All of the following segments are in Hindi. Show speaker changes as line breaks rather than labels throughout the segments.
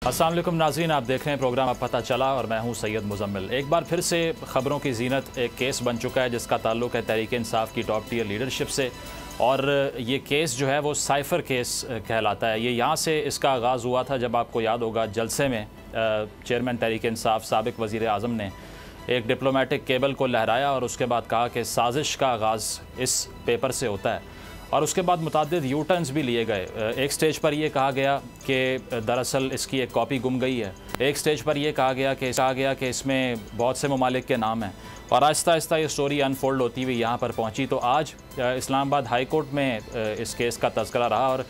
अस्सलाम वालेकुम नाज़रीन, आप देख रहे हैं प्रोग्राम अब पता चला और मैं हूं सैयद मुज़म्मिल। एक बार फिर से ख़बरों की ज़ीनत एक केस बन चुका है जिसका ताल्लुक़ है तहरीक इंसाफ की टॉप टियर लीडरशिप से। और ये केस जो है वो साइफ़र केस कहलाता है। ये यहाँ से इसका आगाज़ हुआ था जब आपको याद होगा जलसे में चेयरमैन तहरीक इंसाफ साबिक़ वज़ीर आज़म ने एक डिप्लोमेटिक केबल को लहराया और उसके बाद कहा कि साजिश का आगाज़ इस पेपर से होता है। और उसके बाद मुतअद्दिद यू टर्न्स भी लिए गए। एक स्टेज पर यह कहा गया कि दरअसल इसकी एक कॉपी गुम गई है। एक स्टेज पर यह कहा गया कि इसमें बहुत से ममालिक के नाम हैं। और आहिस्ता आहिस्ता ये स्टोरी अनफोल्ड होती हुई यहाँ पर पहुँची। तो आज इस्लामाबाद हाई कोर्ट में इस केस का तज़किरा रहा और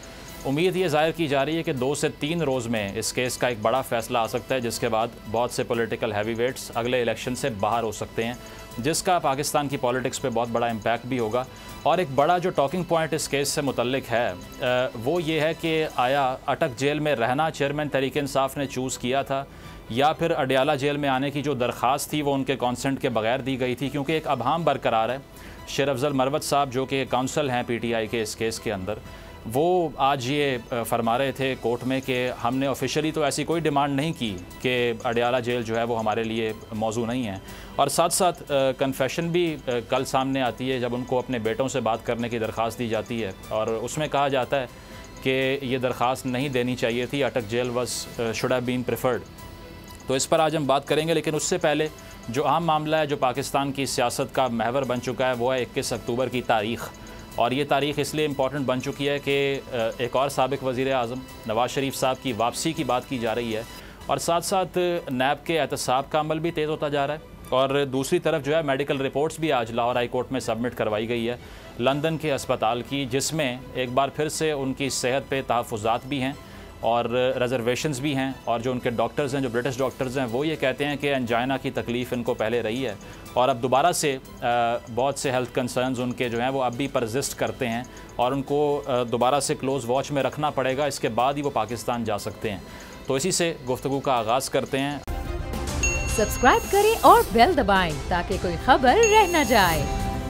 उम्मीद ये ज़ाहिर की जा रही है कि 2 से 3 रोज़ में इस केस का एक बड़ा फ़ैसला आ सकता है, जिसके बाद बहुत से पॉलिटिकल हैवीवेट्स अगले इलेक्शन से बाहर हो सकते हैं, जिसका पाकिस्तान की पॉलिटिक्स पे बहुत बड़ा इम्पैक्ट भी होगा। और एक बड़ा जो टॉकिंग पॉइंट इस केस से मुतल्लिक है वो ये है कि आया अटक जेल में रहना चेयरमैन तहरीक इंसाफ ने चूज़ किया था या फिर अडयाला जेल में आने की जो दरख्वास्त थी वो उनके कॉन्सेंट के बगैर दी गई थी। क्योंकि एक अबहाम बरकरार है। शेर अफजल मरवत साहब जो कि काउंसल हैं PTI के इस केस के अंदर, वो आज ये फरमा रहे थे कोर्ट में कि हमने ऑफिशियली तो ऐसी कोई डिमांड नहीं की कि अडयाला जेल जो है वो हमारे लिए मौजू नहीं है। और साथ साथ कन्फेशन भी कल सामने आती है जब उनको अपने बेटों से बात करने की दरख्वास्त दी जाती है और उसमें कहा जाता है कि ये दरख्वास्त नहीं देनी चाहिए थी, Attock jail should have been preferred. तो इस पर आज हम बात करेंगे, लेकिन उससे पहले जो अहम मामला है जो पाकिस्तान की सियासत का महवर बन चुका है वो है 21 अक्टूबर की तारीख़। और ये तारीख़ इसलिए इम्पॉर्टेंट बन चुकी है कि एक और साबिक़ वज़ीर आज़म नवाज़ शरीफ साहब की वापसी की बात की जा रही है और साथ साथ नैब के एहतसाब का अमल भी तेज़ होता जा रहा है। और दूसरी तरफ जो है मेडिकल रिपोर्ट्स भी आज लाहौर हाई कोर्ट में सबमिट करवाई गई है लंदन के अस्पताल की, जिसमें एक बार फिर से उनकी सेहत पे तहफ़्फ़ुज़ात भी हैं और रिजर्वेशंस भी हैं। और जो उनके डॉक्टर्स हैं, जो ब्रिटिश डॉक्टर्स हैं, वो ये कहते हैं कि एंजाइना की तकलीफ़ इनको पहले रही है और अब दोबारा से बहुत से हेल्थ कंसर्न्स उनके जो हैं वो अब भी परसिस्ट करते हैं और उनको दोबारा से क्लोज़ वॉच में रखना पड़ेगा। इसके बाद ही वो पाकिस्तान जा सकते हैं। तो इसी से गुफ्तगू का आगाज़ करते हैं।
सब्सक्राइब करें और बेल दबाएं ताकि कोई खबर रह न जाए।